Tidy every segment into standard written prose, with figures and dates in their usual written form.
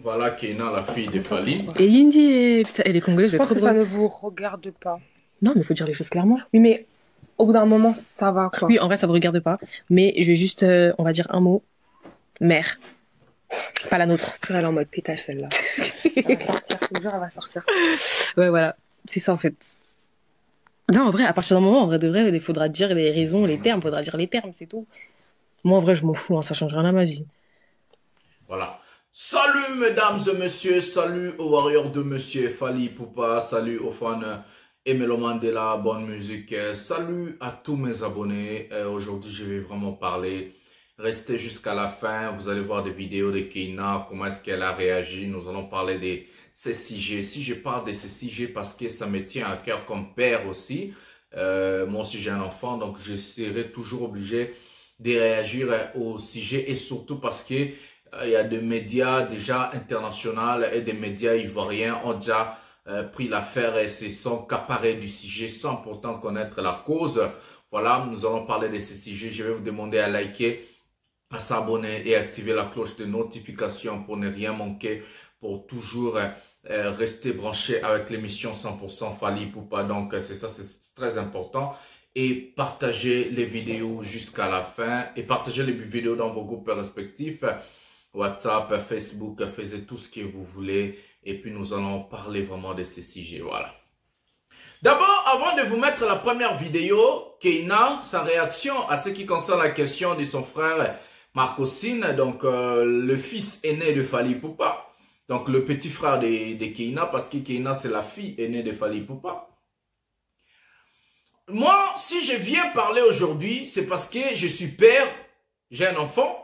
Voilà Keina, la fille de Fally. Et Indy, putain, elle est congolaise, Je elle est pense trop que ça drôle. ne vous regarde pas. Non, mais faut dire les choses clairement. Oui, mais au bout d'un moment, ça va, quoi. Oui, en vrai, ça vous regarde pas. Mais je vais juste, on va dire un mot. Mère. C'est pas la nôtre. Elle est en mode pétage, celle-là. Elle va sortir, je te jure, elle va sortir. Ouais, voilà. C'est ça, en fait. Non, en vrai, à partir d'un moment, en vrai de vrai, il faudra dire les raisons, les termes, faudra dire les termes, c'est tout. Moi, en vrai, je m'en fous, hein, ça change rien à ma vie. Voilà. Salut mesdames et messieurs, salut aux warriors de monsieur Fally Ipupa, salut aux fans et mélomanes de la bonne musique, salut à tous mes abonnés. Aujourd'hui, je vais vraiment parler. Restez jusqu'à la fin, vous allez voir des vidéos de Keina, comment est-ce qu'elle a réagi. Nous allons parler des CCG. Si je parle des CCG parce que ça me tient à cœur comme père aussi. Moi aussi j'ai un enfant, donc je serai toujours obligé de réagir au sujet et surtout parce que il y a des médias déjà internationaux et des médias ivoiriens ont déjà pris l'affaire et se sont accaparés du sujet sans pourtant connaître la cause. Voilà, nous allons parler de ces sujets. Je vais vous demander à liker, à s'abonner et activer la cloche de notification pour ne rien manquer, pour toujours rester branché avec l'émission 100% Fally Ipupa. Donc c'est ça, c'est très important. Et partagez les vidéos jusqu'à la fin et partagez les vidéos dans vos groupes respectifs. WhatsApp, Facebook, faites tout ce que vous voulez. Et puis nous allons parler vraiment de ces sujets. Voilà. D'abord, avant de vous mettre la première vidéo, Keina, sa réaction à ce qui concerne la question de son frère Marcosine, donc le fils aîné de Fally Ipupa, donc le petit frère de Keina, parce que Keina c'est la fille aînée de Fally Ipupa. Moi, si je viens parler aujourd'hui, c'est parce que je suis père, j'ai un enfant,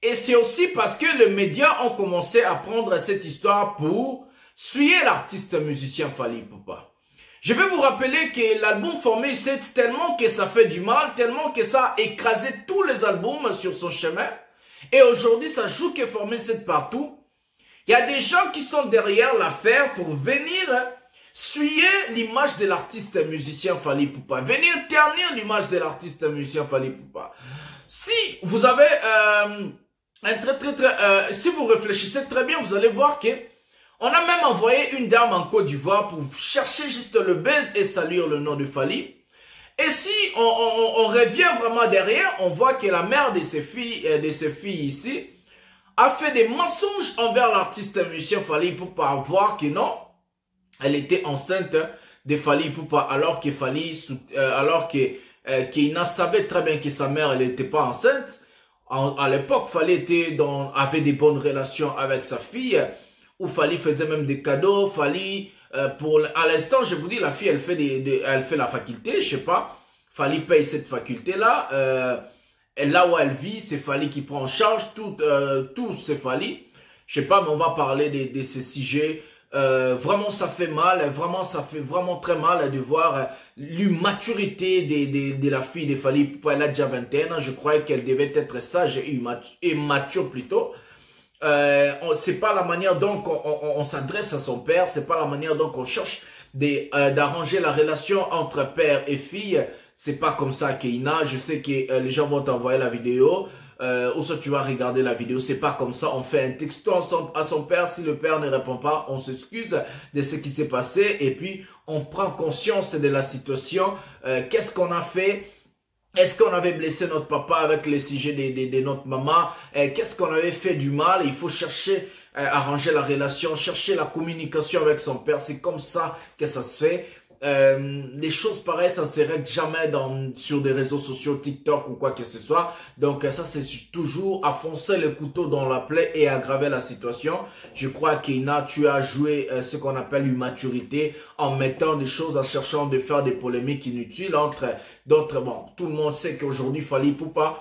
et c'est aussi parce que les médias ont commencé à prendre cette histoire pour suyer l'artiste musicien Fally Ipupa. Je vais vous rappeler que l'album Formule 7, tellement que ça fait du mal, tellement que ça a écrasé tous les albums sur son chemin, et aujourd'hui ça joue que Formule 7 partout. Il y a des gens qui sont derrière l'affaire pour venir suyer l'image de l'artiste musicien Fally Ipupa, venir ternir l'image de l'artiste musicien Fally Ipupa. Si vous avez si vous réfléchissez très bien, vous allez voir que on a même envoyé une dame en Côte d'Ivoire pour chercher juste le buzz et saluer le nom de Fally. Et si on revient vraiment derrière, on voit que la mère de ces filles ici a fait des mensonges envers l'artiste musicien Fally Ipupa, voir que non, elle était enceinte de Fally Ipupa, alors que Keina savait très bien que sa mère elle n'était pas enceinte. À l'époque, Fally avait des bonnes relations avec sa fille, où Fally faisait même des cadeaux. Fally, à l'instant, je vous dis, la fille, elle fait la faculté, je sais pas. Fally paye cette faculté-là. Et là où elle vit, c'est Fally qui prend en charge tout c'est Fally. Je sais pas, mais on va parler de ces sujets. Vraiment, ça fait mal. Vraiment, ça fait vraiment très mal de voir l'immaturité de la fille de Fally Ipupa. Elle a déjà 21 ans. Je croyais qu'elle devait être sage et mature plutôt. C'est pas la manière dont on s'adresse à son père, c'est pas la manière dont on cherche d'arranger la relation entre père et fille. C'est pas comme ça, Keina. Je sais que les gens vont t'envoyer la vidéo, ou soit tu vas regarder la vidéo. C'est pas comme ça. On fait un texto à son père. Si le père ne répond pas, on s'excuse de ce qui s'est passé et puis on prend conscience de la situation. Qu'est-ce qu'on a fait? Est-ce qu'on avait blessé notre papa avec les sujets de notre maman? Qu'est-ce qu'on avait fait du mal? Il faut chercher à arranger la relation, chercher la communication avec son père. C'est comme ça que ça se fait. Les choses pareilles, ça ne se règle jamais sur des réseaux sociaux, TikTok ou quoi que ce soit. Donc ça, c'est toujours à foncer le couteau dans la plaie et aggraver la situation. Je crois qu'Ina, tu as joué ce qu'on appelle une maturité en mettant des choses, en cherchant de faire des polémiques inutiles entre d'autres. Bon, tout le monde sait qu'aujourd'hui, Fally Ipupa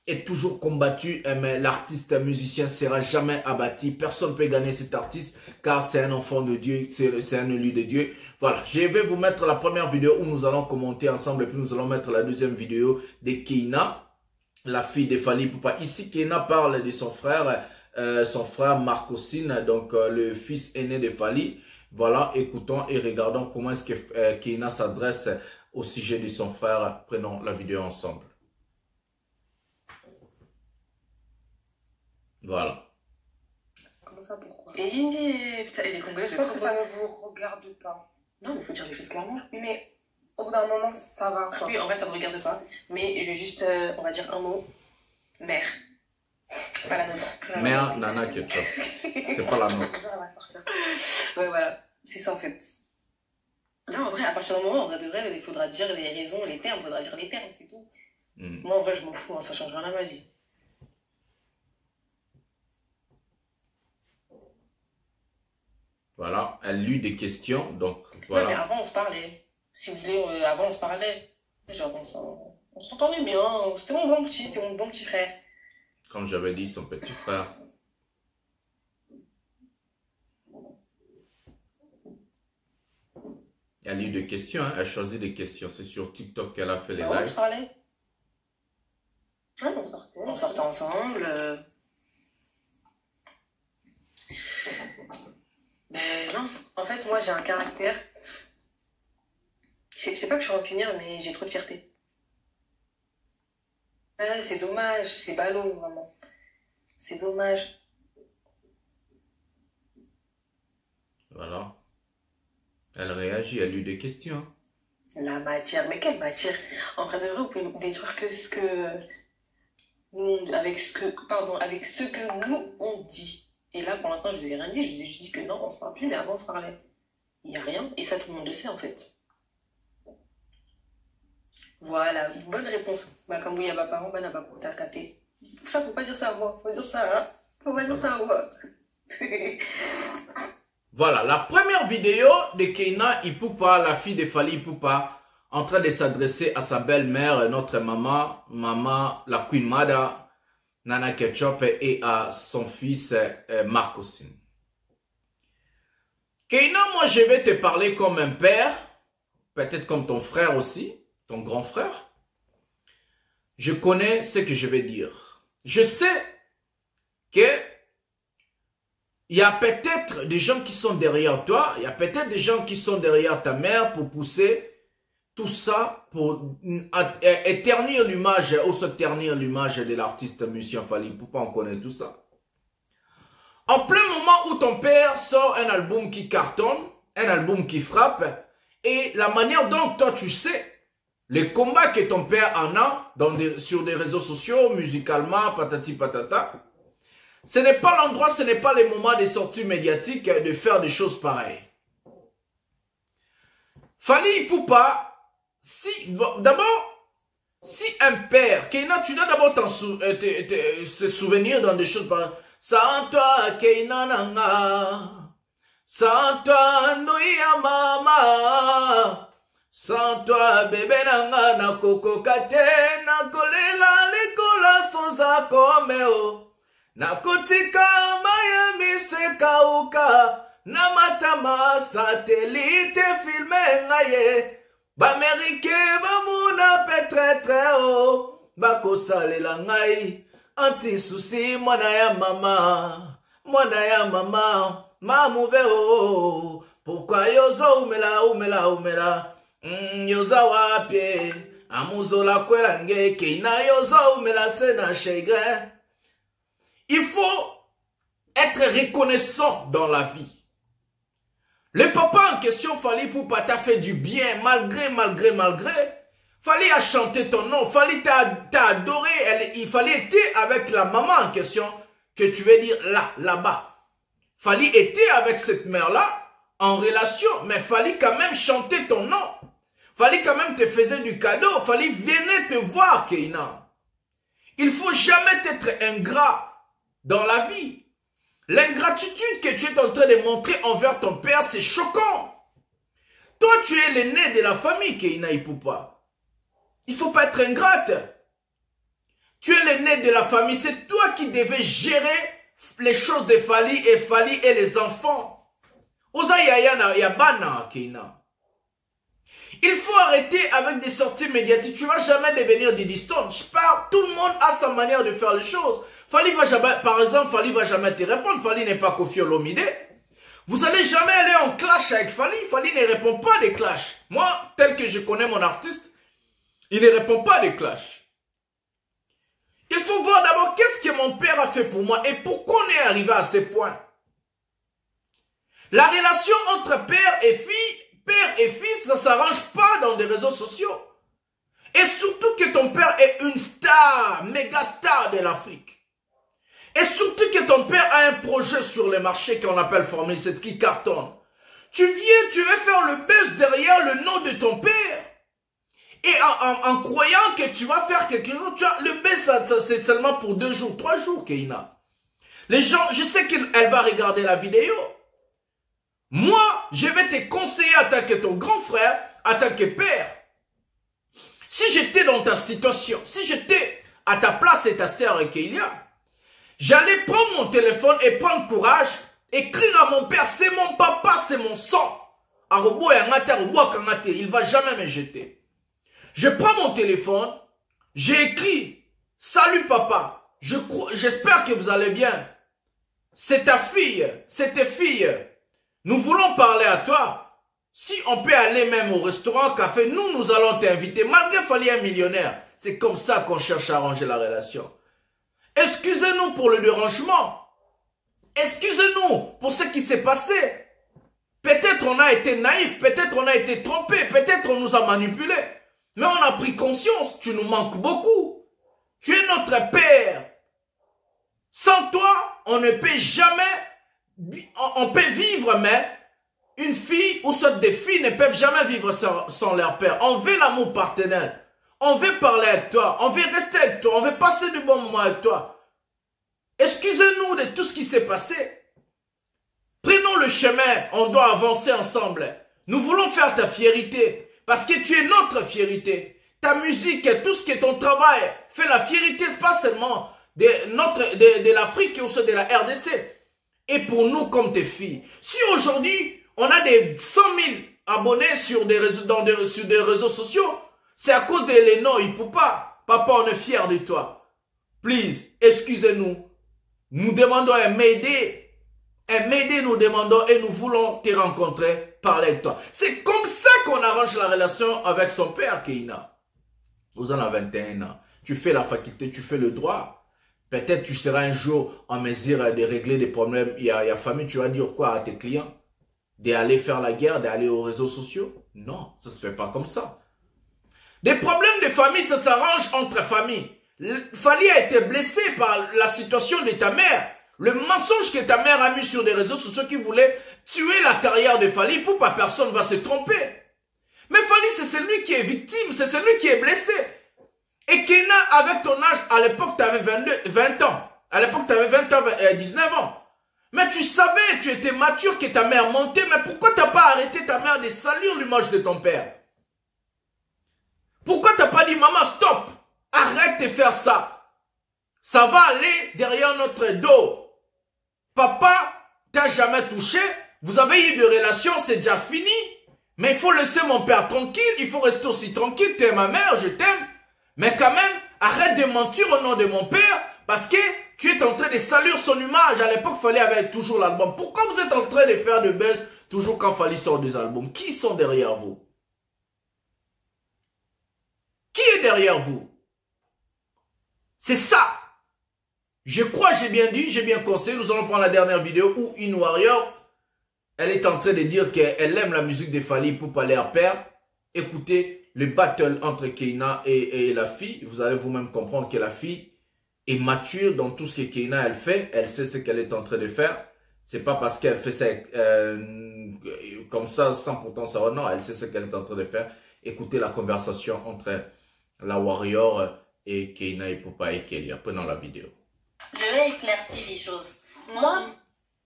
est toujours combattu, mais l'artiste musicien sera jamais abattu. Personne ne peut gagner cet artiste car c'est un enfant de Dieu, c'est un élu de Dieu. Voilà, je vais vous mettre la première vidéo où nous allons commenter ensemble et puis nous allons mettre la deuxième vidéo de Keina, la fille de Fally Ipupa. Ici, Keina parle de son frère Marcosine, donc le fils aîné de Fally. Voilà, écoutons et regardons comment est-ce que Keina s'adresse au sujet de son frère. Prenons la vidéo ensemble. Voilà. ça, pourquoi? Et Indy, putain, et les Congolais, Je pense que ça ne vous regarde pas. Non, mais il faut dire les choses clairement. Oui, mais au bout d'un moment, ça va. Quoi. Oui, en vrai, ça ne me regarde pas. Mais je vais juste, on va dire un mot. Mère. C'est pas la nôtre. Mère Nana Ketchup. C'est pas la nôtre. Ouais, voilà. C'est ça, en fait. Non, en vrai, à partir d'un moment, en vrai de vrai, il faudra dire les raisons, les termes. Il faudra dire les termes, c'est tout. Moi, en vrai, je m'en fous. Hein, ça change rien à ma vie. Voilà, elle lut des questions, donc voilà. Ouais, mais avant, on se parlait. Si vous voulez, avant, on se parlait. Genre, on s'entendait bien. C'était mon bon petit frère. Comme j'avais dit, son petit frère. Elle lit des questions, hein. Elle choisit des questions. C'est sur TikTok qu'elle a fait les lives. On se parlait. Ouais, On sortait ensemble. Mais non, en fait, moi j'ai un caractère. Je sais pas que je suis rancunière, mais j'ai trop de fierté. Ouais, c'est dommage, c'est ballot, vraiment. C'est dommage. Voilà. Elle réagit, elle lit des questions. La matière, mais quelle matière? En vrai de vrai, vous pouvez nous détruire que ce que. Avec ce que nous on dit. Et là, pour l'instant, je vous ai rien dit. Je vous ai juste dit que non, on se parle plus, mais avant, on se parlait. Il n'y a rien. Et ça, tout le monde le sait, en fait. Voilà, bonne réponse. Bah, comme vous, il n'y a pas parent, bah, n'a pas pour ta caté. Ça, faut pas dire ça à moi. Faut dire ça, hein. Faut pas dire ça à moi. Voilà, la première vidéo de Keina Ipupa, la fille de Fally Ipupa, en train de s'adresser à sa belle-mère, notre maman, la Queen Mada, Nana Ketchup, et à son fils Marc aussi. Keina, moi je vais te parler comme un père, peut-être comme ton frère aussi, ton grand frère. Je connais ce que je vais dire. Je sais que il y a peut-être des gens qui sont derrière toi, il y a peut-être des gens qui sont derrière ta mère pour pousser tout ça, pour éternir l'image, ou se ternir l'image de l'artiste musicien Fally Ipupa, on connaît tout ça. En plein moment où ton père sort un album qui cartonne, un album qui frappe, et la manière dont toi tu sais, les combats que ton père en a sur des réseaux sociaux, musicalement, patati patata, ce n'est pas l'endroit, ce n'est pas les moments des sorties médiatiques de faire des choses pareilles. Fally Ipupa, d'abord, si un père, Keina, tu dois d'abord se souvenir dans des choses pareilles. Sans toi, Keina Nanga, sans toi, Noia Mama, sans toi, bébé Nanga, na koko kate, na kolela lekola sans akomeo. Nakotika Miami sekauka na matama satellite filme ngaye bamerike bamuna petretre o bakosalela ngai anti susi mwana ya mama mamuve o pourquoi yozo umela yoza wapie amuzola kwela nge Keina yozo umela sena chagrin. Il faut être reconnaissant dans la vie. Le papa en question, Fally Ipupa, t'a fait du bien, malgré. Fally a chanté ton nom, Fally t'a adoré, il fallait être avec la maman en question, que tu veux dire là-bas. Fally était avec cette mère-là, en relation, mais Fally quand même chanter ton nom. Fally quand même te faisait du cadeau, Fally venait te voir, Keina. Il faut jamais être ingrat dans la vie. L'ingratitude que tu es en train de montrer envers ton père, c'est choquant. Toi, tu es l'aîné de la famille, Keina Ipupa. Il ne faut pas être ingrate. Tu es l'aîné de la famille. C'est toi qui devais gérer les choses de Fally et les enfants. Oza yaya yabana, Keina. Il faut arrêter avec des sorties médiatiques. Tu ne vas jamais devenir des distances. Tout le monde a sa manière de faire les choses. Fally va jamais, par exemple, Fally va jamais te répondre. Fally n'est pas Koffi Olomide. Vous n'allez jamais aller en clash avec Fally. Fally ne répond pas des clashs. Moi, tel que je connais mon artiste, il ne répond pas des clashs. Il faut voir d'abord qu'est-ce que mon père a fait pour moi et pourquoi on est arrivé à ce point. La relation entre père et fils, ça ne s'arrange pas dans des réseaux sociaux. Et surtout que ton père est une star, méga star de l'Afrique. Et surtout que ton père a un projet sur les marchés qu'on appelle Formule 7 qui cartonne. Tu viens, tu veux faire le buzz derrière le nom de ton père. Et en croyant que tu vas faire quelque chose, le buzz, c'est seulement pour 2 jours, 3 jours, Keina. Les gens, je sais qu'elle va regarder la vidéo. Moi, je vais te conseiller en tant que ton grand frère, en tant que père. Si j'étais dans ta situation, si j'étais à ta place et ta sœur Keila, j'allais prendre mon téléphone et prendre courage, écrire à mon père, c'est mon papa, c'est mon sang. Il va jamais me jeter. Je prends mon téléphone, j'ai écrit, salut papa, j'espère que vous allez bien. C'est ta fille, c'est tes filles. Nous voulons parler à toi. Si on peut aller même au restaurant, café, nous allons t'inviter. Malgré Fally un millionnaire. C'est comme ça qu'on cherche à arranger la relation. Excusez-nous pour le dérangement. Excusez-nous pour ce qui s'est passé. Peut-être on a été naïf, peut-être on a été trompé, peut-être on nous a manipulés. Mais on a pris conscience, tu nous manques beaucoup. Tu es notre père. Sans toi, on ne peut jamais, on peut vivre, mais une fille ou soit des filles ne peuvent jamais vivre sans leur père. On veut l'amour partenaire. On veut parler avec toi. On veut rester avec toi. On veut passer de bons moments avec toi. Excusez-nous de tout ce qui s'est passé. Prenons le chemin. On doit avancer ensemble. Nous voulons faire ta fierté. Parce que tu es notre fierté. Ta musique, tout ce qui est ton travail, fait la fierté pas seulement de l'Afrique ou de la RDC. Et pour nous comme tes filles. Si aujourd'hui, on a des 100 000 abonnés sur des réseaux sociaux, c'est à cause de les noms, il ne peut pas. Papa, on est fiers de toi. Please, excusez-nous. Nous demandons un m'aider. Un m'aider, nous demandons et nous voulons te rencontrer, parler avec toi. C'est comme ça qu'on arrange la relation avec son père, Keina. Vous en avez 21 ans. Tu fais la faculté, tu fais le droit. Peut-être tu seras un jour en mesure de régler des problèmes. Il y a famille, tu vas dire quoi à tes clients? D'aller faire la guerre, d'aller aux réseaux sociaux? Non, ça ne se fait pas comme ça. Des problèmes de famille, ça s'arrange entre familles. Fally a été blessé par la situation de ta mère. Le mensonge que ta mère a mis sur des réseaux sociaux qui voulait tuer la carrière de Fally pour pas personne va se tromper. Mais Fally, c'est celui qui est victime, c'est celui qui est blessé. Et Keina, avec ton âge, à l'époque, tu avais 20 ans. À l'époque, tu avais 20 ans, 19 ans. Mais tu savais, tu étais mature que ta mère mentait. Mais pourquoi tu n'as pas arrêté ta mère de salir l'image de ton père? Pourquoi tu n'as pas dit, maman, stop, arrête de faire ça. Ça va aller derrière notre dos. Papa t'a jamais touché. Vous avez eu des relations, c'est déjà fini. Mais il faut laisser mon père tranquille. Il faut rester aussi tranquille. Tu es ma mère, je t'aime. Mais quand même, arrête de mentir au nom de mon père. Parce que tu es en train de salir son image. À l'époque, Fally avait toujours l'album. Pourquoi vous êtes en train de faire de buzz toujours quand Fally sort des albums? Qui sont derrière vous? Qui est derrière vous? C'est ça. Je crois, j'ai bien dit, j'ai bien conseillé. Nous allons prendre la dernière vidéo où une warrior, elle est en train de dire qu'elle aime la musique de Fally pour parler à père. Écoutez le battle entre Keina et la fille. Vous allez vous-même comprendre que la fille est mature dans tout ce que Keina elle fait. Elle sait ce qu'elle est en train de faire. C'est pas parce qu'elle fait ça comme ça sans pourtant savoir. Non, elle sait ce qu'elle est en train de faire. Écoutez la conversation entre la warrior et Keina et Poupa et Kelia. Prenons la vidéo. Je vais éclaircir les choses. Moi,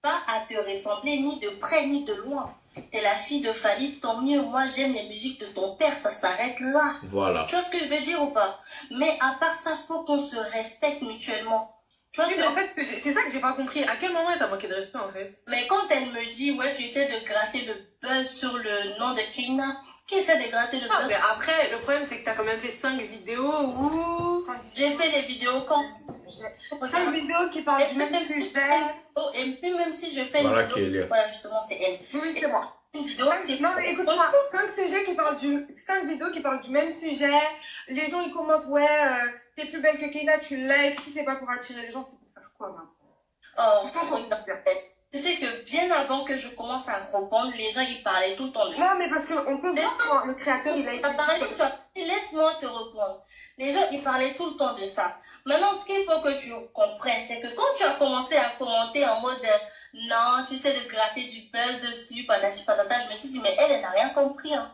pas à te ressembler ni de près ni de loin. T'es la fille de Fally, tant mieux. Moi, j'aime les musiques de ton père, ça s'arrête là. Voilà. Tu vois ce que je veux dire ou pas? Mais à part ça, faut qu'on se respecte mutuellement. Tu vois, Oui, mais en fait, c'est ça que j'ai pas compris. À quel moment elle t'a manqué de respect, en fait? Mais quand elle me dit, ouais, tu essaies de gratter le buzz sur le nom de Keina, qui essaie de gratter le Ah, buzz? mais après, le problème, c'est que t'as quand même fait 5 vidéos où... J'ai fait les vidéos quand? 5 vidéos qui parlent du même sujet. Et puis même si je fais Voilà une vidéo, Kelia. voilà, justement, c'est elle. Oui, c'est moi. Une vidéo, c'est... Non, mais écoute-moi, 5 vidéos qui parlent du même sujet. Les gens, ils commentent, ouais, t'es plus belle que Keina, tu likes. Si c'est pas pour attirer les gens, c'est pour faire quoi, maintenant? Oh, Je pense qu'on peut faire. Tu sais que bien avant que je commence à répondre, les gens, ils parlaient tout le temps de ça. Non, mais parce qu'on peut voir quand le créateur, il a été... Laisse-moi te répondre. Les gens, ils parlaient tout le temps de ça. Maintenant, ce qu'il faut que tu comprennes, c'est que quand tu as commencé à commenter en mode non, tu sais, de gratter du buzz dessus, patati patata, je me suis dit, mais elle n'a rien compris. Hein.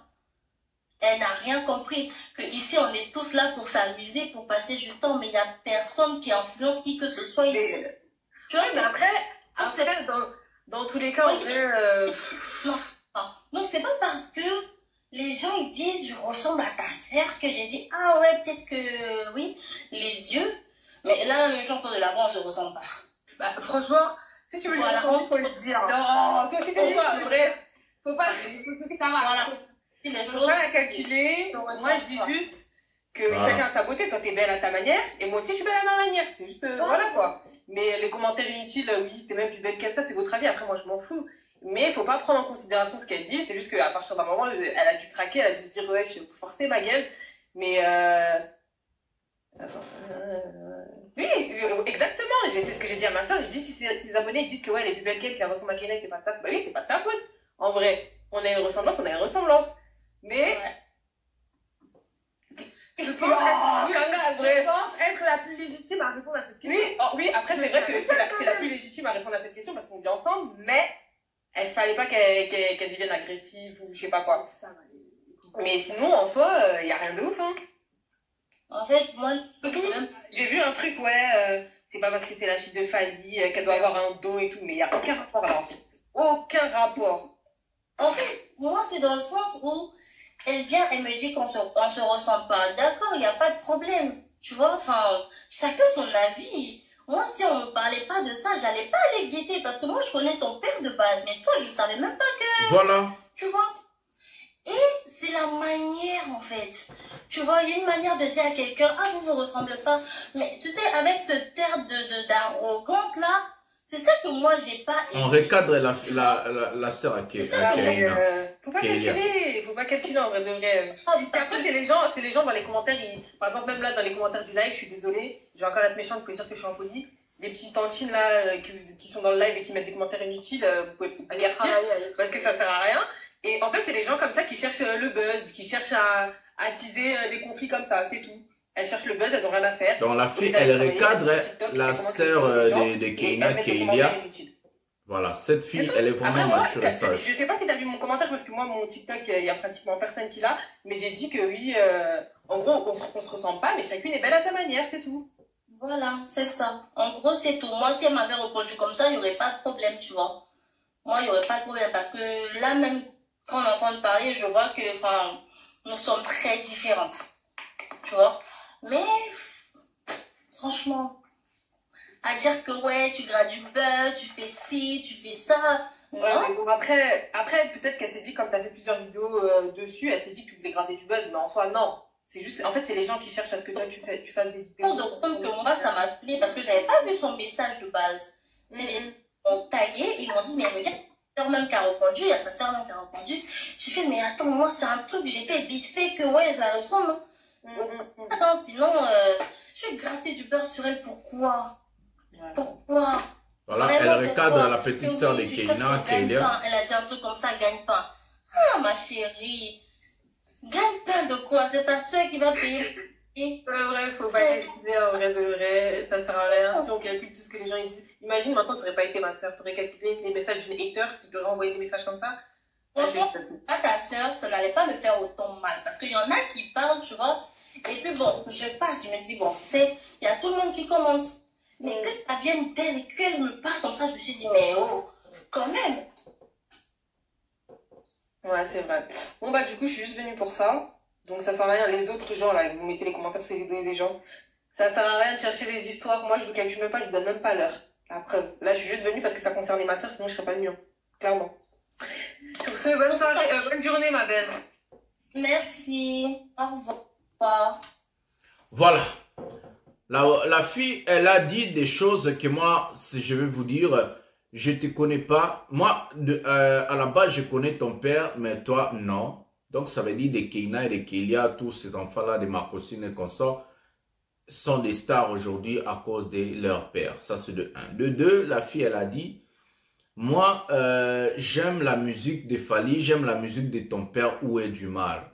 Elle n'a rien compris. Que ici, on est tous là pour s'amuser, pour passer du temps, mais il n'y a personne qui influence qui que ce soit ici. Tu vois, mais après dans tous les cas, en vrai... Non. Donc, c'est pas parce que les gens ils disent je ressemble à ta sœur que j'ai dit ah ouais, peut-être que oui, les yeux. Mais là, la même chose de l'avant, je ressemble pas. Bah, franchement, si tu veux voilà, le faut le dire. Non, toi, c'est quoi, bref. Faut pas... Ça va. Voilà. Faut pas la calculer. Moi, je dis juste que chacun a sa beauté. Toi, t'es belle à ta manière. Et moi aussi, je suis belle à ma manière. C'est juste... voilà, quoi. Mais les commentaires inutiles, oui, t'es même plus belle qu'elle, ça, c'est votre avis. Après, moi, je m'en fous. Mais il faut pas prendre en considération ce qu'elle dit. C'est juste qu'à partir d'un moment, elle a dû craquer, elle a dû se dire, ouais, je vais forcer ma gueule. Mais, oui, exactement. C'est ce que j'ai dit à ma soeur. J'ai dit, si les abonnés disent que, ouais, elle est plus belle qu'elle ressemble à Kayna, c'est pas ça. Bah oui, c'est pas de ta faute. En vrai, on a une ressemblance, on a une ressemblance. Mais, je pense être la plus légitime à répondre à cette question. Oui, oui, après, c'est vrai que c'est la plus légitime à répondre à cette question parce qu'on vit ensemble, mais il fallait pas qu'elle devienne agressive ou je sais pas quoi. Mais sinon, en soi, il n'y a rien de ouf, hein. En fait, moi, j'ai vu un truc, ouais, c'est pas parce que c'est la fille de Fali qu'elle doit avoir un dos et tout, mais il n'y a aucun rapport là, en fait. Aucun rapport. En fait, moi, c'est dans le sens où elle vient, elle me dit qu'on se ressemble pas. D'accord, il n'y a pas de problème. Tu vois, enfin, chacun son avis. Moi, si on me parlait pas de ça, j'allais pas aller guetter parce que moi, je connais ton père de base. Mais toi, je savais même pas que... Voilà. Tu vois. Et c'est la manière, en fait. Tu vois, il y a une manière de dire à quelqu'un, ah, vous ressemblez pas. Mais tu sais, avec ce terme d'arrogante, là, c'est ça que moi, j'ai pas aimé. On recadre la sœur à Kayna. Faut pas calculer en vrai de vrai. Après, c'est les gens dans les commentaires, par exemple, même là, dans les commentaires du live, je suis désolée, je vais encore être méchante, vous pouvez dire que je suis impolie. Les petites tantines là, qui sont dans le live et qui mettent des commentaires inutiles, vous pouvez pas les retirer, parce que ça sert à rien. Et en fait, c'est les gens comme ça qui cherchent le buzz, qui cherchent à attiser des conflits comme ça, c'est tout. Elles cherchent le buzz, elles ont rien à faire. Donc la fille, elle recadre la sœur de Kayna, Kaylia. Voilà, cette fille, elle est vraiment mature et sage. Je sais pas si t'as vu mon commentaire, parce que moi, mon TikTok, il y a pratiquement personne qui l'a, mais j'ai dit que oui, en gros, on se ressemble pas, mais chacune est belle à sa manière, c'est tout. Voilà, c'est ça. En gros, c'est tout. Moi, si elle m'avait répondu comme ça, il n'y aurait pas de problème, tu vois. Moi, il n'y aurait pas de problème, parce que là, même quand on entend parler, je vois que, enfin, nous sommes très différentes. Tu vois. Mais, franchement, à dire que ouais, tu grattes du buzz, tu fais ci, tu fais ça. Non. Ouais, mais bon, après peut-être qu'elle s'est dit, comme tu as fait plusieurs vidéos dessus, elle s'est dit que tu voulais gratter du buzz, mais en soi, non. C'est juste, en fait, c'est les gens qui cherchent à ce que toi, tu fasses des vidéos. Je pense compte que moi, ça m'a plu parce que j'avais pas vu son message de base. C'est les gens qui m'ont tagué, ils m'ont dit, mais regarde, sa sœur même qui a répondu, il y a sa sœur même qui a répondu. J'ai fait, mais attends, moi, c'est un truc que j'ai fait vite fait que ouais, je la ressemble. Attends, sinon, je vais gratter du beurre sur elle, pourquoi? Pourquoi? Voilà, elle recadre la petite sœur de Kayna, Kaylia. Elle a dit un truc comme ça, gagne-pain. Ah, ma chérie, gagne-pain de quoi? C'est ta soeur qui va payer. C'est vrai, faut pas calculer en vrai de vrai, ça sert à rien si on calcule tout ce que les gens ils disent. Imagine maintenant, ça aurait pas été ma soeur, t'aurais calculé les messages d'une haters qui t'aurait envoyé des messages comme ça. Franchement, à ta soeur, ça n'allait pas me faire autant mal. Parce qu'il y en a qui parlent, tu vois. Et puis bon, je passe, je me dis, bon, tu sais, il y a tout le monde qui commente. Mais que ça vienne d'elle et qu'elle me parle comme ça, je me suis dit, mais oh, quand même. Ouais, c'est vrai. Bon, bah, du coup, je suis juste venue pour ça. Donc, ça sert à rien. Les autres gens, là, vous mettez les commentaires sur les vidéos des gens. Ça sert à rien de chercher les histoires. Moi, je vous calcule même pas, je vous donne même pas l'heure. La preuve. Là, je suis juste venue parce que ça concernait ma soeur, sinon je serais pas venue. Hein. Clairement. Sur ce, bonne soirée, bonne journée, ma belle. Merci. Au revoir. Voilà. La fille, elle a dit des choses que moi, si je vais vous dire, je te connais pas. Moi, à la base, je connais ton père, mais toi, non. Donc, ça veut dire de Kayna et de Kaylia, tous ces enfants-là, de Marcosine et consorts, sont des stars aujourd'hui à cause de leur père. Ça, c'est de un. De deux, la fille, elle a dit, Moi, j'aime la musique de Fally, j'aime la musique de Ton Père Où est du mal.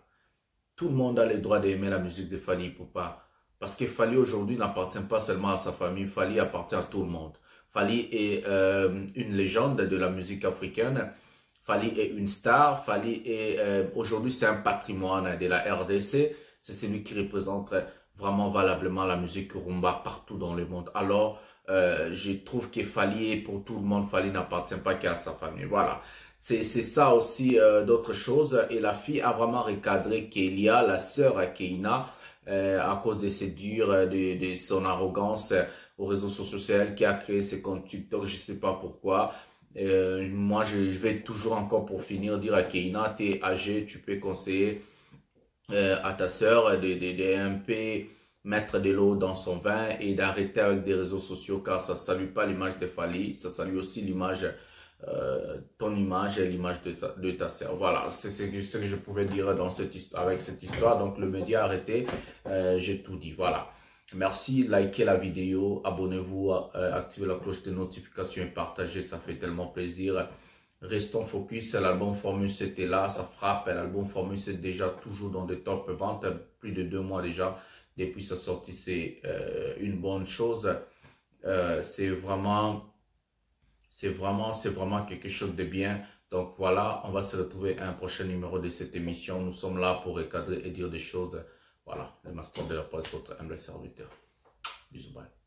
Tout le monde a le droit d'aimer la musique de Fally Ipupa. Parce que Fally aujourd'hui n'appartient pas seulement à sa famille, Fally appartient à tout le monde. Fally est une légende de la musique africaine. Fally est une star. Fally est aujourd'hui c'est un patrimoine de la RDC. C'est celui qui représente vraiment valablement la musique rumba partout dans le monde. Alors, je trouve que Fally est pour tout le monde. Fally n'appartient pas qu'à sa famille. Voilà. C'est ça aussi d'autres choses. Et la fille a vraiment recadré Kélia, la sœur à Keina, à cause de ses durs, de son arrogance aux réseaux sociaux. C'est elle qui a créé ses comptes TikTok, je sais pas pourquoi. Moi, je vais toujours encore pour finir dire à Keina, tu es âgé, tu peux conseiller à ta sœur de un peu mettre de l'eau dans son vin et d'arrêter avec des réseaux sociaux car ça salue pas l'image de Fally, ça salue aussi l'image, ton image et l'image de ta sœur. Voilà, c'est ce que je pouvais dire dans cette histoire, avec cette histoire. Donc le média a arrêté, j'ai tout dit. Voilà. Merci, likez la vidéo, abonnez-vous, activez la cloche de notification et partagez, ça fait tellement plaisir. Restons focus, l'album Formule c'était là, ça frappe, l'album Formule c'est déjà toujours dans des top ventes, plus de 2 mois déjà, depuis sa sortie, c'est une bonne chose, c'est vraiment quelque chose de bien. Donc voilà, on va se retrouver à un prochain numéro de cette émission, nous sommes là pour recadrer et dire des choses. Voilà, le mascotte de la presse, votre humble serviteur. Bisous, bye.